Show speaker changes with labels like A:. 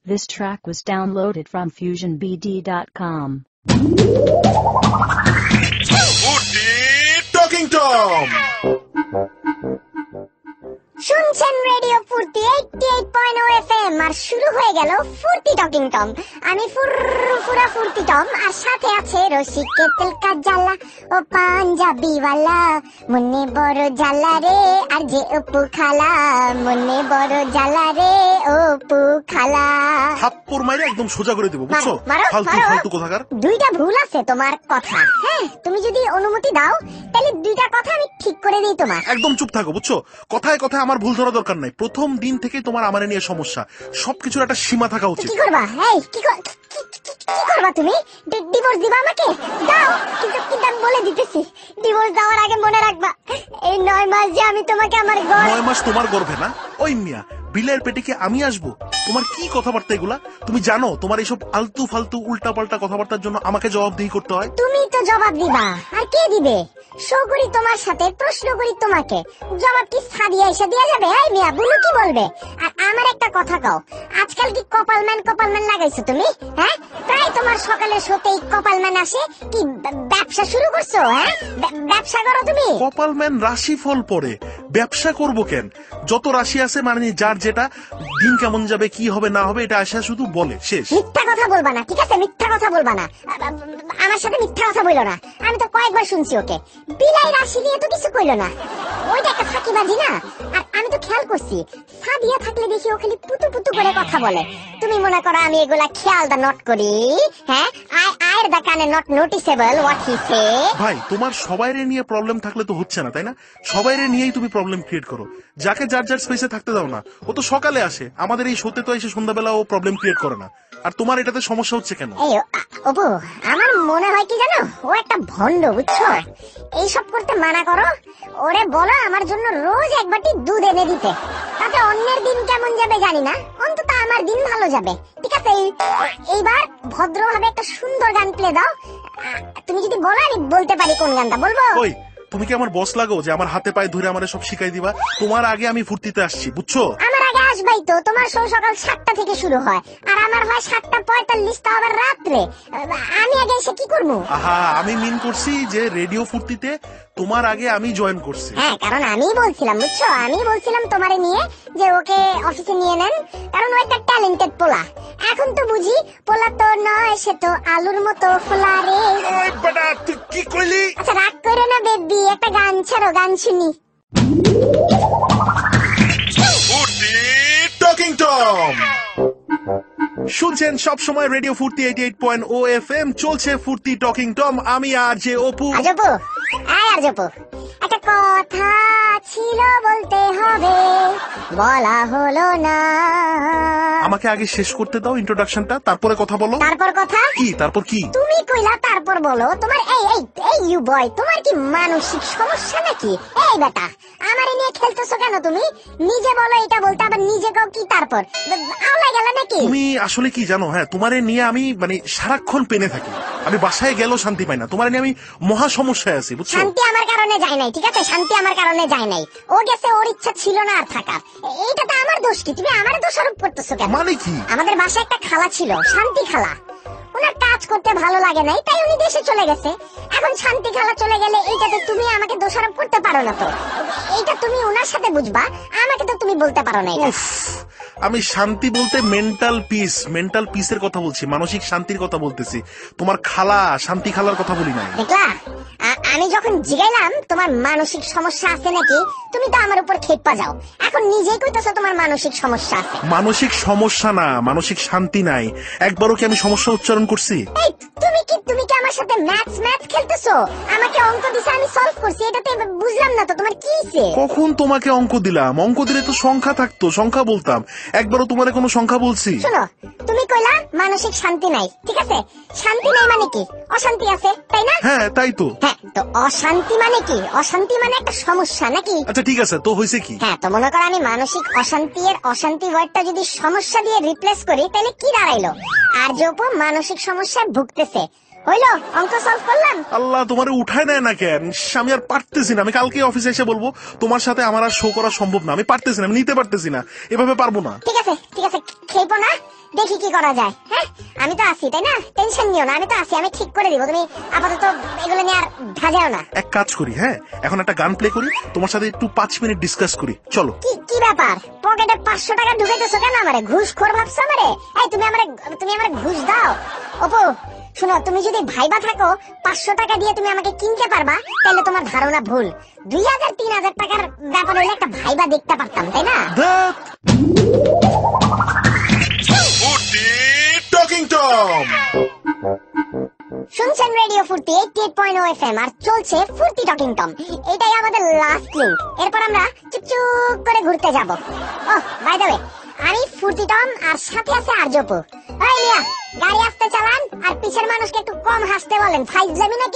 A: This track was downloaded from FusionBD.com.
B: Talking Tom!
C: শুনছেন radio ফুর্তি 88.0 FM আর শুরু হয়ে গেল ফুর্তি টকিং টম। আমি ফুরফুরা ফুর্তি টম আর সাথে আছে রসিক কেতল কাজালা ও পাঞ্জাবি ওয়ালা মনে বড় জ্বালা রে আর যে অপু খালা মনে বড় জ্বালা রে অপু খালা।
B: থাপ্পড় মাইরে একদম সোজা করে দেব, বুঝছো? ফালতু কোথাকার।
C: দুইটা ভুল আছে তোমার কথা। হ্যাঁ, তুমি যদি অনুমতি দাও তাহলে দুইটা কথা আমি ঠিক করে দিই তোমার।
B: একদম চুপ থাকো, বুঝছো? কথায় কথায় আমার ভুল ধরা দরকার নাই। প্রথম দিন থেকে তোমার আমারে নিয়ে সমস্যা। সবকিছুর একটা সীমা থাকা উচিত।
C: কি করবা? এই কি করবা তুমি? ডিভোর্স দিবা আমাকে? দাও, কিন্তু আমি বলে দিতেছি, ডিভোর্স দেওয়ার আগে মনে রাখবা এই 9 মাস যে আমি তোমাকে আমার
B: 9 মাস তোমার গর্ভে না? ওই মিয়া বিলের পেটে কি আমি আসবো? তোমার কি কথাবার্তা এগুলা? তুমি জানো তোমার এইসব আলতু ফালতু উল্টা পাল্টা কথাবার্তার জন্য আমাকে জবাবদিহি করতে হয়?
C: তুমি তো জবাব দিবা, আর কে দিবে? শো করি তোমার সাথে, প্রশ্ন করি তোমাকে, জবাব কি সাদিয়া এসে দেয়া যাবে? এই মিয়া বুলু কি বলবে? আর আমার একটা কথা কও, আজকাল কি কপালম্যান লাগাইছো তুমি? হ্যাঁ, প্রায় তোমার সকালে শোতেই কপালম্যান আসে। কি ব্যবসা শুরু করছো? হ্যাঁ, ব্যবসা করো তুমি?
B: কপালম্যান রাশি ফল পড়ে, ব্যবসা করব কেন? যত রাশি আছে মানে যার যেটা দিন কেমন যাবে কি হবে না হবে এটা আসা শুধু বলে, শেষ।
C: মিথ্যা কথা বলবা না, ঠিক আছে? মিথ্যা কথা বলবা না, আমার সাথে মিথ্যা কথা বইলো না। আমি তো কয়েকবার শুনছি ওকে বিলাই রাশি নিয়ে তো কিছু কইলো না, ওইটা একটা ফাঁকিবাজি না? আর আমি তো খেয়াল করছি সাদিয়া থাকলে দেখি ও খালি পুতু পুতু করে কথা বলে। তুমি মনে করো আমি এগুলা খেয়াল দা নট করি? হ্যাঁ, আয়ের দা কানে নট নোটিসেবল হোয়াট হি সে।
B: ভাই, তোমার সবাইরে নিয়ে প্রবলেম থাকলে তো হচ্ছে না, তাই না? সবাইরে নিয়েই তুমি প্রবলেম ক্রিয়েট করো। যাকে যার যার স্পেসে থাকতে দাও না। ও তো সকালে আসে, আমাদের এই শোতে তো এসে সন্ধ্যাবেলা ও প্রবলেম ক্রিয়েট করে না। আর তোমার এটাতে সমস্যা হচ্ছে কেন?
C: এই অপু, আমার মনে হয় কি জানো, ও একটা ভন্ড, বুঝছো? এইসব করতে মানা করো, ওরে বলো আমার জন্য রোজ এক বাটি দুধ এনে দিতে। তাতে অন্যের দিন কেমন যাবে জানি না, অন্তত আমার দিন ভালো যাবে। ঠিক আছে, এইবার ভদ্রভাবে একটা সুন্দর গান প্লে দাও। তুমি যদি বলো আমি বলতে পারি কোন গানটা বলবো।
B: ওই, তুমি কি আমার বস লাগো যে আমার হাতে পায়ে ধরে আমারে সব শিখাই দিবা? তোমার আগে আমি ফুর্তিতে আসছি, বুঝছো?
C: আমার আগে আসবাই তো। তোমার শো সকাল 7টা থেকে শুরু হয়, আর আমার হয় 7:45, তা আবার রাত্রে। আমি আগে এসে কি করবো?
B: আহা, আমি মিন করছি যে রেডিও ফুর্তিতে তোমার আগে আমি জয়েন করছি।
C: হ্যাঁ, কারণ আমি বলছিলাম, বুঝছো, আমি বলছিলাম তোমারে নিয়ে যে ওকে অফিসে নিয়ে নেন, কারণ ও একটা ট্যালেন্টেড পোলা। এখন তো বুঝি পোলা তো নয়, সে তো আলুর মতো ফোলা রে।
B: ওই বেটা, তুই কি কইলি?
C: আচ্ছা রাগ করে না বেবি, একটা গান ছাড়ো, গান শুনি।
B: টকিং টম শুনছেন সব সময় রেডিও ফুর্তি 88.0 এফএম। চলছে ফুর্তি টকিং টম। আমি আর যে অপু।
C: আজপু, আজপু, একটা কথা ছিল বলতে হবে, বলা হলো না।
B: আমাকে আগে শেষ করতে দাও ইন্ট্রোডাকশনটা, তারপরে কথা বলো।
C: তারপর কথা
B: কি? তারপর কি?
C: তুমি কইলা তারপর বলো। তোমার এই ইউ বয়, তোমার কি মানসিক সমস্যা নাকি? এই বেটা, আমারে নিয়ে খেলতেছো কেন তুমি? নিজে বলো এটা বলতে, আবার নিজে কও কি তারপর? আওলা গেল নাকি?
B: তুমি আসলে কি জানো? হ্যাঁ, তোমারে নিয়ে আমি মানে সারাক্ষণ পেনে থাকি। আমি বাসায় গেলেও শান্তি পাই না। তোমারে নিয়ে আমি মহা সমস্যায় আছি, বুঝছো?
C: শান্তি আমার কারণে যায় নাই, ঠিক আছে? শান্তি আমার কারণে যায় নাই। ও গেছে, ওর ইচ্ছা ছিল না আর থাকার। এইটা তো আমার দোষ কি? তুমি আমারে দোষারোপ করতেছো কেন?
B: মানে কি?
C: আমাদের বাসায় একটা খালা ছিল, শান্তি খালা। ওনার কাজ করতে ভালো লাগে নাই, তাই উনি দেশে চলে গেছে। এখন শান্তি খালা চলে গেলে এইটাতে তুমি আমাকে দোষারোপ করতে পারো না তো। এইটা তুমি ওনার সাথে বুঝবা, আমাকে তো তুমি বলতে পারো না।
B: উফ, আমি শান্তি বলতে মেন্টাল পিসের কথা বলছি, মানসিক শান্তির কথা বলতেছি। তোমার খালা, শান্তি খালার কথা বলি নাই।
C: দেখলা, আমি যখন জিগাইলাম তোমার মানসিক সমস্যা আছে নাকি, তুমি তো আমার উপর খেপা যাও। এখন নিজেই কইতেছো তোমার মানসিক সমস্যা আছে।
B: মানসিক সমস্যা না, মানসিক শান্তি নাই। একবারও কি আমি সমস্যা উচ্চারণ করছি?
C: এই তুমি কি আমার সাথে ম্যাথ খেলতেছো? আমাকে অঙ্ক দিছে, আমি সলভ করছি, এটাতে বুঝলাম না তো তোমার কি হইছে?
B: কখন তোমাকে অঙ্ক দিলাম? অঙ্ক দিলে তো সংখ্যা থাকতো, সংখ্যা বলতাম। একবারও তোমার কোনো সংখ্যা বলছি?
C: শোনো, তুমি কইলা মানসিক শান্তি নাই, ঠিক আছে? শান্তি নাই মানে কি? অশান্তি আছে, তাই না?
B: হ্যাঁ, তাই তো।
C: হ্যাঁ, তো অশান্তি মানে কি? অশান্তি মানে একটা সমস্যা নাকি?
B: আচ্ছা ঠিক আছে, তো হয়েছে কি?
C: হ্যাঁ, তো মনে করো আমি মানসিক অশান্তি ওয়ার্ডটা যদি সমস্যা দিয়ে রিপ্লেস করি তাহলে কি দাঁড়াইলো? আর যে মানসিক সমস্যায় ভুগতেছে, হইলো? অঙ্ক সলভ করলাম।
B: আল্লাহ, তোমার উঠায় নেয় না কেন? আমি আর পারতেছি না। আমি কালকে অফিসে এসে বলবো তোমার সাথে আমার আর শো করা সম্ভব না। আমি পারতেছি না, আমি নিতে পারতেছি না, এভাবে পারবো না।
C: ঠিক আছে, খেপো না। দেখি কি করা যায়। হ্যাঁ, আমি তো আছি, তাই না? টেনশন নিও না, আমি তো আছি, আমি ঠিক করে দিব। তুমি আপাতত এগুলো নিয়ে আর ভাজাও না।
B: এক কাজ করি, হ্যাঁ এখন একটা গান প্লে করি, তোমার সাথে একটু 5 মিনিট ডিসকাস করি, চলো।
C: কি কি ব্যাপার? পকেটে 500 টাকা ঢুকাইতেছো কেন? আমারে ঘুষখোর ভাবছো আমারে? এই তুমি আমারে ঘুষ দাও। অপু শুনো, তুমি যদি ভাইবা থাকো 500 টাকা দিয়ে তুমি আমাকে কিনতে পারবা, তাহলে তোমার ধারণা ভুল। 2000-3000 টাকার ব্যাপার হইলে একটা ভাইবা দেখতে পারতাম, তাই না?
B: টকিং টম
C: শুনছেন রেডিও ফুর্তি 88.0 FM আর চলছে ফুর্তি টকিং টম। এটাই আমাদের লাস্ট লিঙ্ক। এরপর আমরা চুপচুপ করে ঘুরতে যাব। ওহ বাই দ্য ওয়ে, আমি ফুর্তি টম আর সাথে আছে আরজপু। এই মিয়া, গাড়ি আস্তে চালান আর পিছের মানুষকে একটু কম হাসতে বলেন। ফাইজলামি নাকি?